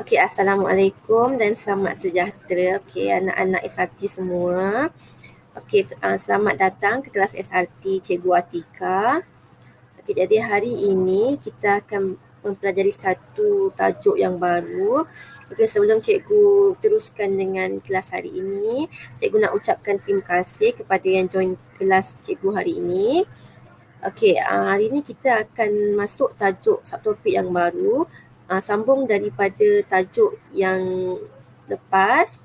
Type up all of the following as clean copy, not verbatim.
Okey, Assalamualaikum dan selamat sejahtera. Okey, anak-anak SRT semua. Okey, selamat datang ke kelas SRT Cikgu Atika. Okey, jadi hari ini kita akan mempelajari satu tajuk yang baru. Okey, sebelum cikgu teruskan dengan kelas hari ini, cikgu nak ucapkan terima kasih kepada yang join kelas cikgu hari ini. Okey, hari ini kita akan masuk tajuk subtopik yang baru, sambung daripada tajuk yang lepas.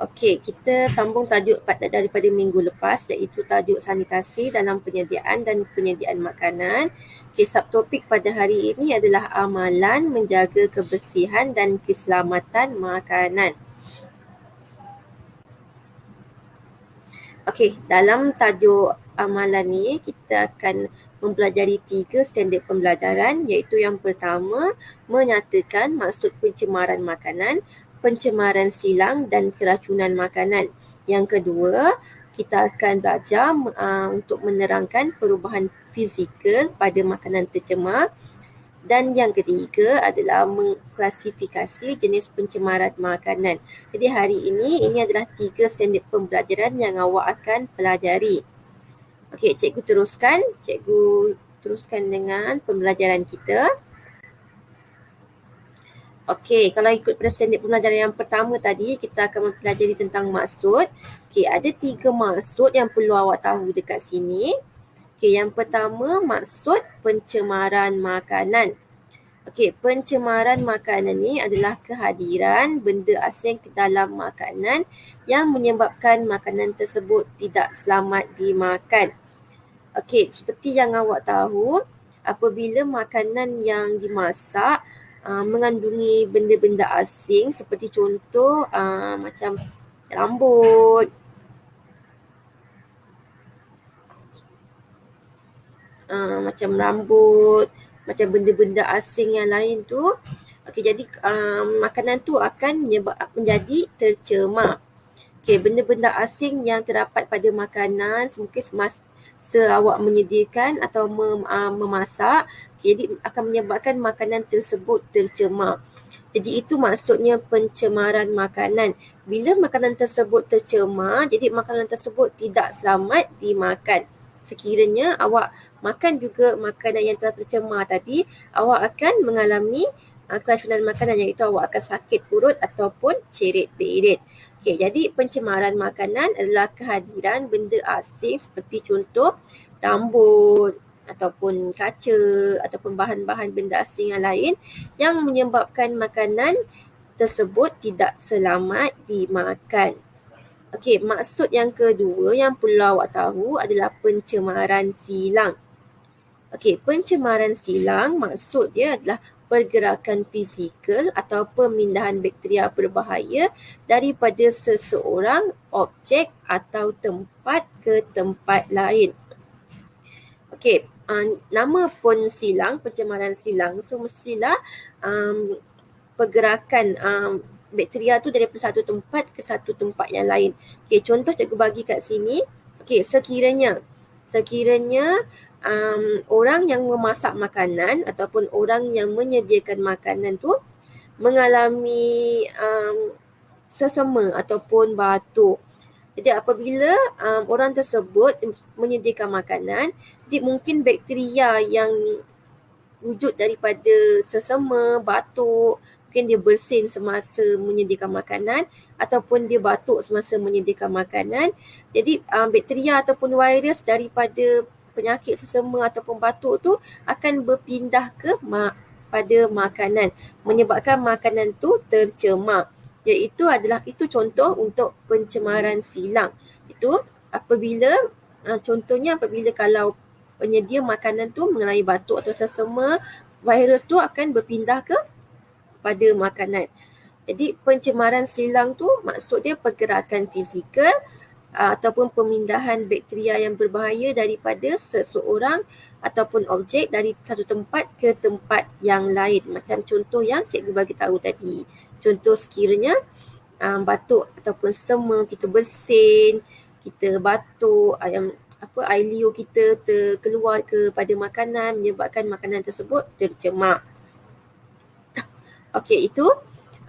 Okey, kita sambung tajuk daripada minggu lepas, iaitu tajuk sanitasi dalam penyediaan dan penyediaan makanan. Okey, subtopik pada hari ini adalah amalan menjaga kebersihan dan keselamatan makanan. Okey, dalam tajuk amalan ni kita akan mempelajari 3 standard pembelajaran, iaitu yang pertama, menyatakan maksud pencemaran makanan, pencemaran silang dan keracunan makanan. Yang kedua, kita akan belajar untuk menerangkan perubahan fizikal pada makanan tercemar. Dan yang ketiga adalah mengklasifikasi jenis pencemaran makanan. Jadi hari ini adalah 3 standard pembelajaran yang awak akan pelajari. Okey, cikgu teruskan dengan pembelajaran kita. Okey, kalau ikut pada standard pembelajaran yang pertama tadi, kita akan mempelajari tentang maksud. Okey, ada 3 maksud yang perlu awak tahu dekat sini. Okey, yang pertama maksud pencemaran makanan. Okey, pencemaran makanan ni adalah kehadiran benda asing ke dalam makanan yang menyebabkan makanan tersebut tidak selamat dimakan. Okey, seperti yang awak tahu, apabila makanan yang dimasak mengandungi benda-benda asing, seperti contoh macam rambut, macam benda-benda asing yang lain tu. Okey, jadi makanan tu akan menjadi tercemar. Okey, benda-benda asing yang terdapat pada makanan mungkin semasa awak menyediakan atau memasak, jadi akan menyebabkan makanan tersebut tercemar. Jadi itu maksudnya pencemaran makanan. Bila makanan tersebut tercemar, jadi makanan tersebut tidak selamat dimakan. Sekiranya awak makan juga makanan yang telah tercemar tadi, awak akan mengalami keracunan makanan, iaitu awak akan sakit perut ataupun ceret-berit. Okey, jadi pencemaran makanan adalah kehadiran benda asing seperti contoh rambut ataupun kaca ataupun bahan-bahan benda asing yang lain yang menyebabkan makanan tersebut tidak selamat dimakan. Okey, maksud yang kedua yang perlu awak tahu adalah pencemaran silang. Okey, pencemaran silang maksud dia adalah pergerakan fizikal atau pemindahan bakteria berbahaya daripada seseorang, objek atau tempat ke tempat lain. Okey, nama pun silang, pencemaran silang, so mestilah pergerakan bakteria tu daripada satu tempat ke satu tempat yang lain. Okey, contoh cikgu bagi kat sini. Okey, sekiranya orang yang memasak makanan ataupun orang yang menyediakan makanan tu mengalami sesama ataupun batuk. Jadi apabila orang tersebut menyediakan makanan, jadi mungkin bakteria yang wujud daripada sesama, batuk, mungkin dia bersin semasa menyediakan makanan ataupun dia batuk semasa menyediakan makanan. Jadi bakteria ataupun virus daripada penyakit sesama ataupun batuk tu akan berpindah pada makanan, menyebabkan makanan tu tercemar. Itu contoh untuk pencemaran silang. Itu apabila contohnya apabila kalau penyedia makanan tu mengalami batuk atau sesama, virus tu akan berpindah pada makanan. Jadi pencemaran silang tu maksud dia pergerakan fizikal ataupun pemindahan bakteria yang berbahaya daripada seseorang ataupun objek dari satu tempat ke tempat yang lain. Macam contoh yang cikgu bagi tahu tadi. Contoh sekiranya batuk ataupun sesama, kita bersin, kita batuk, air liur kita keluar kepada makanan, menyebabkan makanan tersebut tercemar. Okey, itu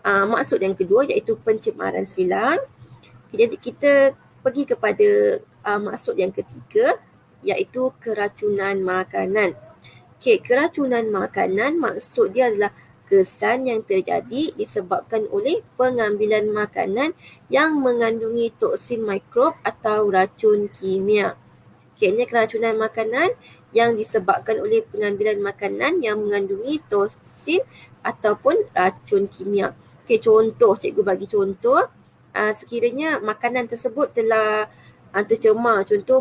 maksud yang kedua iaitu pencemaran silang. Jadi kita pergi kepada maksud yang ketiga iaitu keracunan makanan. Okey, keracunan makanan maksud dia adalah kesan yang terjadi disebabkan oleh pengambilan makanan yang mengandungi toksin mikrob atau racun kimia. Okey, keracunan makanan yang disebabkan oleh pengambilan makanan yang mengandungi toksin ataupun racun kimia. Okey, contoh, cikgu bagi contoh. Sekiranya makanan tersebut telah tercemar, contoh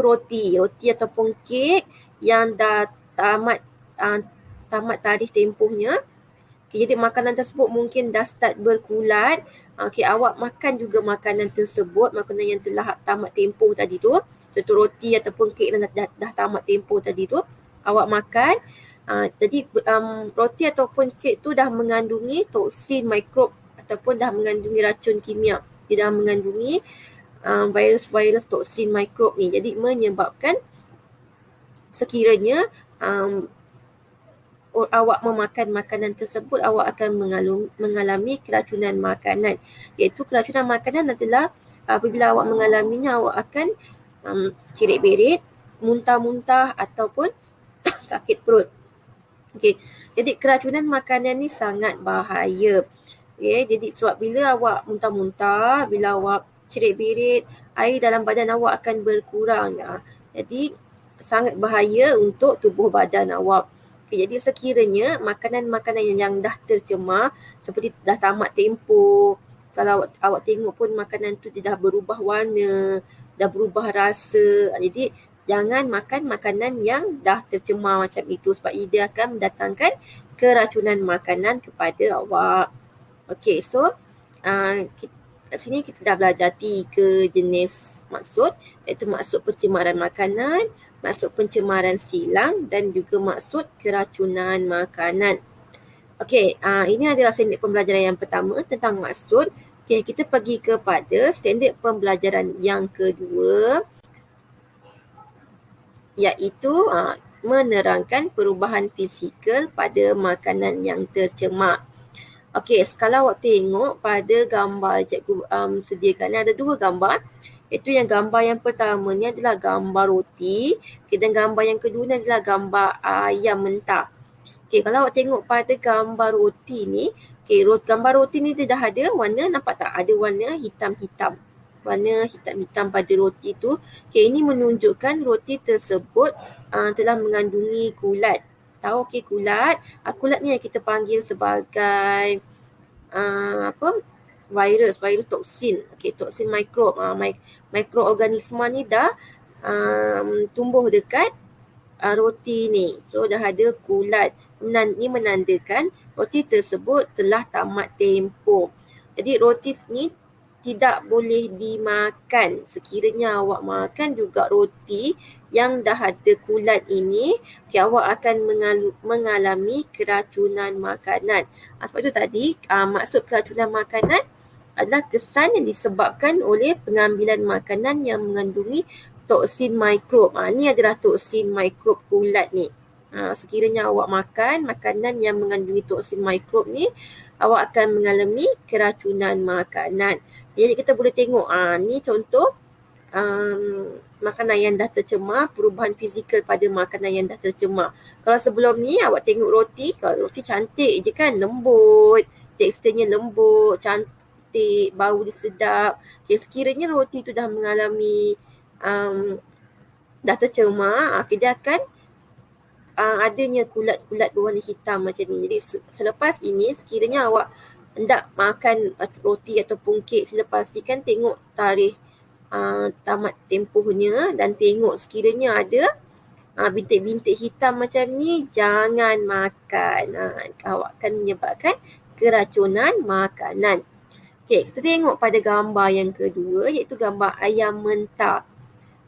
roti ataupun kek yang dah tamat tarikh tempohnya. Okay, jadi makanan tersebut mungkin dah start berkulat. Okay, awak makan juga makanan tersebut, makanan yang telah tamat tempoh tadi tu. Contoh roti ataupun kek yang dah tamat tempoh tadi tu. Awak makan. Jadi roti ataupun kek tu dah mengandungi toksin mikrob ataupun dah mengandungi racun kimia. Dia dah mengandungi virus-virus toksin mikrob ni. Jadi menyebabkan sekiranya awak memakan makanan tersebut, awak akan mengalami keracunan makanan. Iaitu keracunan makanan adalah apabila awak mengalaminya, awak akan cirit-berit, muntah-muntah ataupun sakit perut. Okay. Jadi keracunan makanan ni sangat bahaya. Okay. Jadi sebab bila awak muntah-muntah, bila awak cirit-berit, air dalam badan awak akan berkurang. Jadi sangat bahaya untuk tubuh badan awak. Okay, jadi sekiranya makanan-makanan yang dah tercemar, seperti dah tamat tempoh, kalau awak tengok pun makanan tu dia dah berubah warna, dah berubah rasa. Jadi jangan makan makanan yang dah tercemar macam itu sebab dia akan mendatangkan keracunan makanan kepada awak. Okey, so kat sini kita dah belajar 3 jenis maksud, iaitu maksud pencemaran makanan, maksud pencemaran silang dan juga maksud keracunan makanan. Okey, ini adalah standard pembelajaran yang pertama tentang maksud. Okey, kita pergi kepada standard pembelajaran yang kedua, iaitu menerangkan perubahan fizikal pada makanan yang tercemar. Okey, kalau awak tengok pada gambar cikgu sediakan, ada 2 gambar. Itu yang gambar yang pertama ni adalah gambar roti. Okay, dan gambar yang kedua ni adalah gambar ayam mentah. Okay, kalau awak tengok pada gambar roti ni, okay, gambar roti ni dia dah ada warna, nampak tak? Ada warna hitam-hitam. Warna hitam-hitam pada roti tu. Okay, ini menunjukkan roti tersebut telah mengandungi kulat. Tahu kulat? Kulat ni yang kita panggil sebagai virus toksin. Okey, toksin mikrob. Mikroorganisma ni dah tumbuh dekat roti ni. So dah ada kulat. Ini menandakan roti tersebut telah tamat tempoh. Jadi roti ni tidak boleh dimakan. Sekiranya awak makan juga roti yang dah ada kulat ini, awak akan mengalami keracunan makanan. Sebab itu tadi maksud keracunan makanan adalah kesan yang disebabkan oleh pengambilan makanan yang mengandungi toksin mikrob. Ini adalah toksin mikrob kulat ni. Sekiranya awak makan makanan yang mengandungi toksin mikrob ni, awak akan mengalami keracunan makanan. Jadi kita boleh tengok, ni contoh makanan yang dah tercemar, perubahan fizikal pada makanan yang dah tercemar. Kalau sebelum ni awak tengok roti, kalau roti cantik je kan, lembut, teksturnya lembut, cantik, bau dia sedap. Okay, sekiranya roti tu dah mengalami dah tercemar, dia akan adanya kulat-kulat berwarna hitam macam ni. Jadi selepas ini, sekiranya awak hendak makan roti ataupun kek, sila pastikan tengok tarikh tamat tempohnya dan tengok sekiranya ada bintik-bintik hitam macam ni, jangan makan. Awak akan menyebabkan keracunan makanan. Okey, kita tengok pada gambar yang kedua, iaitu gambar ayam mentah.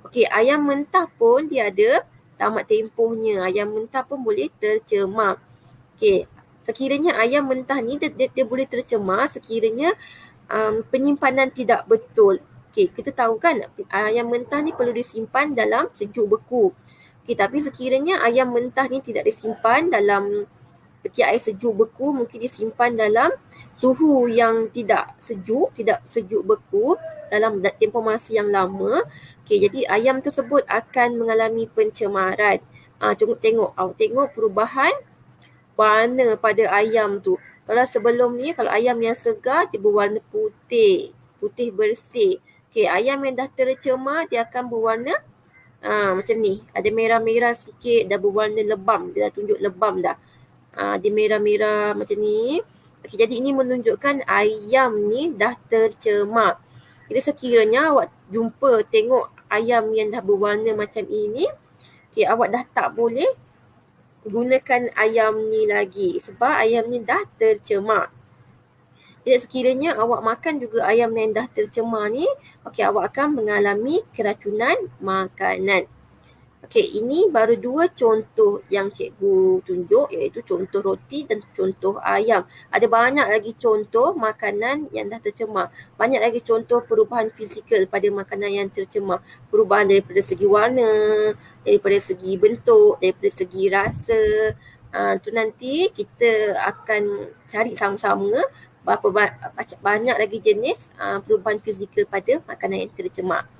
Okey, ayam mentah pun dia ada tamat tempohnya. Ayam mentah pun boleh tercemar. Okey, sekiranya ayam mentah ni dia boleh tercemar sekiranya penyimpanan tidak betul. Okay, kita tahu kan ayam mentah ni perlu disimpan dalam sejuk beku. Okay, tapi sekiranya ayam mentah ni tidak disimpan dalam peti air sejuk beku, mungkin disimpan dalam suhu yang tidak sejuk beku dalam tempoh masa yang lama. Okay, jadi ayam tersebut akan mengalami pencemaran. Tengok perubahan warna pada ayam tu. Kalau sebelum ni, kalau ayam yang segar, dia berwarna putih bersih. Okay, ayam yang dah tercemar, dia akan berwarna macam ni. Ada merah-merah sikit, dah berwarna lebam. Dia dah tunjuk lebam dah. Dia merah-merah macam ni. Okay, jadi ini menunjukkan ayam ni dah tercemar. Jadi sekiranya awak tengok ayam yang dah berwarna macam ini, okay, awak dah tak boleh gunakan ayam ni lagi sebab ayam ni dah tercemar. Jadi sekiranya awak makan juga ayam yang dah tercemar ni, okay, awak akan mengalami keracunan makanan. Okey, ini baru 2 contoh yang cikgu tunjuk, iaitu contoh roti dan contoh ayam. Ada banyak lagi contoh makanan yang dah tercemar. Banyak lagi contoh perubahan fizikal pada makanan yang tercemar. Perubahan daripada segi warna, daripada segi bentuk, daripada segi rasa. Tu nanti kita akan cari sama-sama banyak lagi jenis perubahan fizikal pada makanan yang tercemar.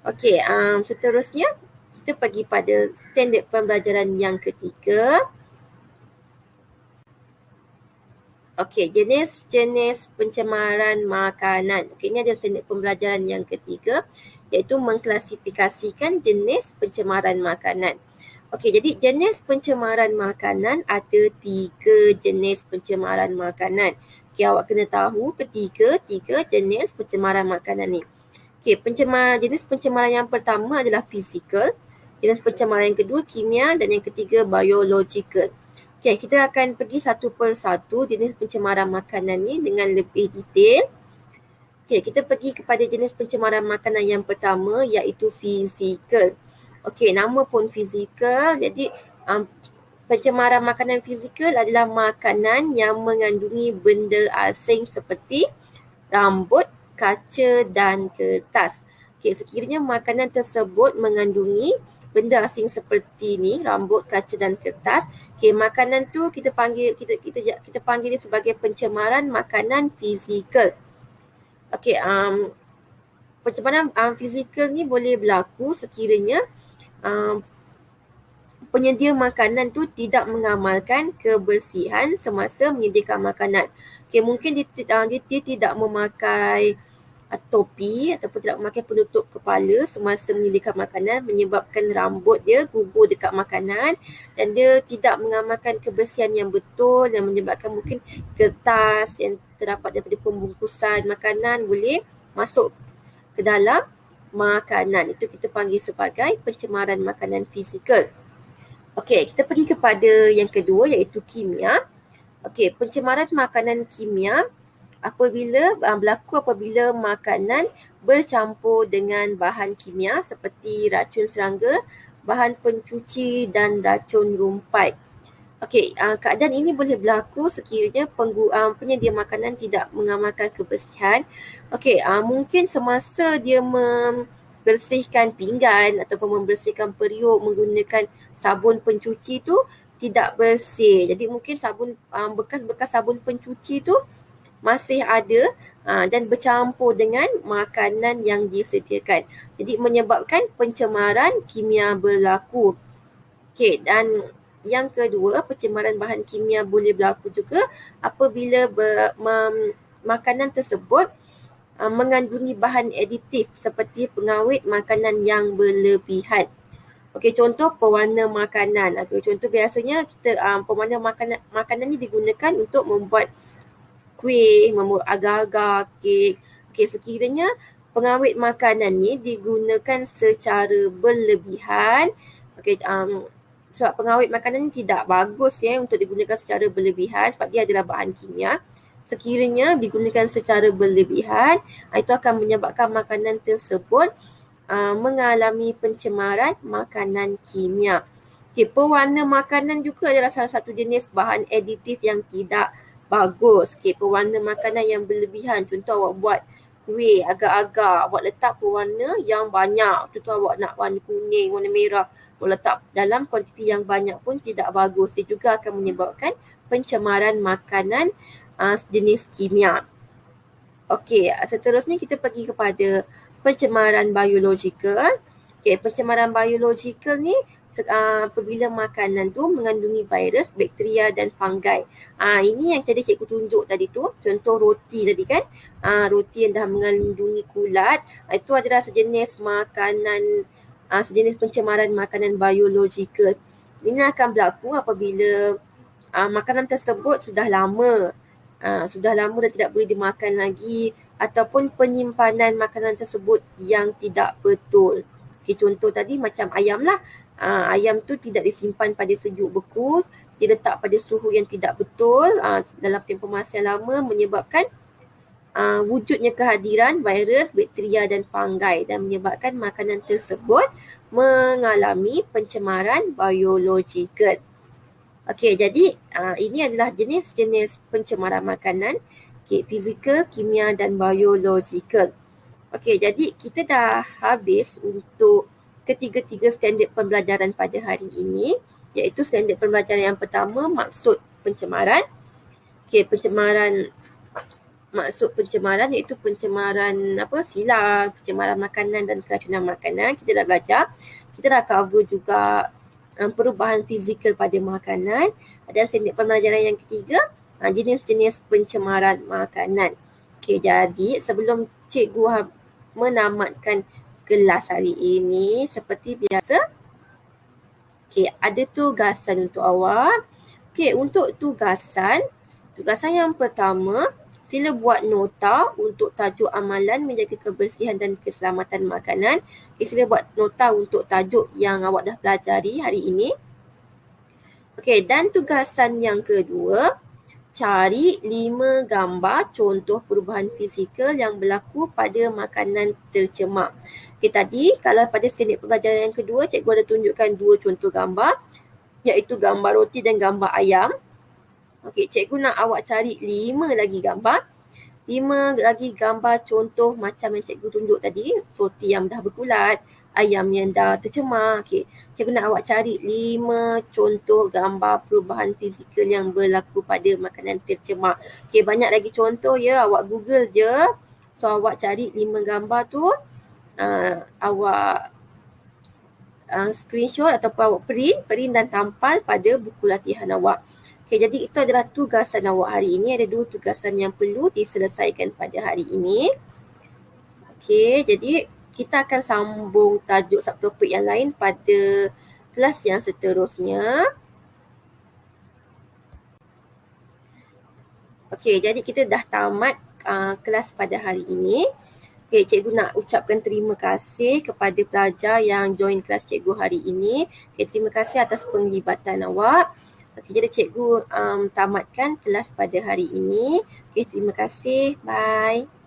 Okey, seterusnya kita pergi pada standard pembelajaran yang ketiga. Okey, jenis-jenis pencemaran makanan. Okey, ini ada standard pembelajaran yang ketiga, iaitu mengklasifikasikan jenis pencemaran makanan. Okey, jadi jenis pencemaran makanan ada 3 jenis pencemaran makanan. Okey, awak kena tahu tiga jenis pencemaran makanan ni. Okey, jenis pencemaran yang pertama adalah fizikal. Jenis pencemaran yang kedua kimia dan yang ketiga biological. Okey, kita akan pergi satu persatu jenis pencemaran makanan ni dengan lebih detail. Okey, kita pergi kepada jenis pencemaran makanan yang pertama iaitu fizikal. Okey, nama pun fizikal. Jadi pencemaran makanan fizikal adalah makanan yang mengandungi benda asing seperti rambut, kaca dan kertas. Okey, sekiranya makanan tersebut mengandungi benda asing seperti ni, rambut, kaca dan kertas, okey, makanan tu kita panggil dia sebagai pencemaran makanan fizikal. Okey, pencemaran fizikal ni boleh berlaku sekiranya penyedia makanan tu tidak mengamalkan kebersihan semasa menyediakan makanan. Okey, mungkin dia tidak memakai topi ataupun tidak memakai penutup kepala semasa menyediakan makanan, menyebabkan rambut dia gugur dekat makanan dan dia tidak mengamalkan kebersihan yang betul dan menyebabkan mungkin kertas yang terdapat daripada pembungkusan makanan boleh masuk ke dalam makanan. Itu kita panggil sebagai pencemaran makanan fizikal. Okey, kita pergi kepada yang kedua iaitu kimia. Okey, pencemaran makanan kimia berlaku apabila makanan bercampur dengan bahan kimia seperti racun serangga, bahan pencuci dan racun rumpai. Okey, keadaan ini boleh berlaku sekiranya penyedia makanan tidak mengamalkan kebersihan. Okey, mungkin semasa dia membersihkan pinggan ataupun membersihkan periuk menggunakan sabun pencuci tu tidak bersih. Jadi mungkin bekas-bekas sabun pencuci tu masih ada dan bercampur dengan makanan yang disediakan. Jadi menyebabkan pencemaran kimia berlaku. Okey, dan yang kedua, pencemaran bahan kimia boleh berlaku juga apabila makanan tersebut mengandungi bahan aditif seperti pengawet makanan yang berlebihan. Okey, contoh pewarna makanan. Contoh biasanya kita pewarna makanan ni digunakan untuk membuat kuih, membuat agar-agar, kek. Okey, sekiranya pengawet makanan ni digunakan secara berlebihan, okey, sebab pengawet makanan ni tidak bagus untuk digunakan secara berlebihan sebab dia adalah bahan kimia. Sekiranya digunakan secara berlebihan, itu akan menyebabkan makanan tersebut mengalami pencemaran makanan kimia. Okay, pewarna makanan juga adalah salah satu jenis bahan aditif yang tidak bagus. Okay, pewarna makanan yang berlebihan. Contoh awak buat kuih agak-agak. Awak letak pewarna yang banyak. Tu awak nak warna kuning, warna merah. Awak letak dalam kuantiti yang banyak pun tidak bagus. Dia juga akan menyebabkan pencemaran makanan jenis kimia. Okey, seterusnya kita pergi kepada pencemaran biologikal. Okey, pencemaran biologikal ni apabila makanan tu mengandungi virus, bakteria dan fungi. Ini yang tadi cikgu tunjuk tadi tu, contoh roti tadi kan. Roti yang dah mengandungi kulat, itu adalah sejenis makanan, sejenis pencemaran makanan biologikal. Ini akan berlaku apabila makanan tersebut sudah lama dan tidak boleh dimakan lagi, ataupun penyimpanan makanan tersebut yang tidak betul. Okay, contoh tadi macam ayam lah. Ayam tu tidak disimpan pada sejuk beku, diletak pada suhu yang tidak betul dalam tempoh masa yang lama, menyebabkan wujudnya kehadiran virus, bakteria dan fungi dan menyebabkan makanan tersebut mengalami pencemaran biologikal. Okey, jadi ini adalah jenis-jenis pencemaran makanan, fizikal, kimia dan biologikal. Okey, jadi kita dah habis untuk ketiga-tiga standard pembelajaran pada hari ini, iaitu standard pembelajaran yang pertama, maksud pencemaran. Okey, maksud pencemaran iaitu pencemaran silang, pencemaran makanan dan keracunan makanan. Kita dah belajar. Kita dah cover juga perubahan fizikal pada makanan. Dan standard pembelajaran yang ketiga, jenis-jenis pencemaran makanan. Okey, jadi sebelum cikgu menamatkan kelas hari ini, seperti biasa, ada tugasan untuk awak. Untuk tugasan yang pertama, sila buat nota untuk tajuk amalan menjaga kebersihan dan keselamatan makanan. Sila buat nota untuk tajuk yang awak dah pelajari hari ini. Dan tugasan yang kedua, cari 5 gambar contoh perubahan fizikal yang berlaku pada makanan tercemar. Tadi kalau pada standard pembelajaran yang kedua, cikgu ada tunjukkan 2 contoh gambar, iaitu gambar roti dan gambar ayam. Cikgu nak awak cari 5 lagi gambar. 5 lagi gambar contoh macam yang cikgu tunjuk tadi, roti yang dah berkulat, ayam yang dah tercemar. Cikgu nak awak cari 5 contoh gambar perubahan fizikal yang berlaku pada makanan tercemar. Banyak lagi contoh ya, awak Google je. So awak cari 5 gambar tu, awak screenshot ataupun awak print dan tampal pada buku latihan awak. Jadi itu adalah tugasan awak hari ini. Ada 2 tugasan yang perlu diselesaikan pada hari ini. Jadi kita akan sambung tajuk subtopik yang lain pada kelas yang seterusnya. Jadi kita dah tamat kelas pada hari ini. Cikgu nak ucapkan terima kasih kepada pelajar yang join kelas cikgu hari ini. Terima kasih atas penglibatan awak. Jadi cikgu tamatkan kelas pada hari ini. Terima kasih. Bye.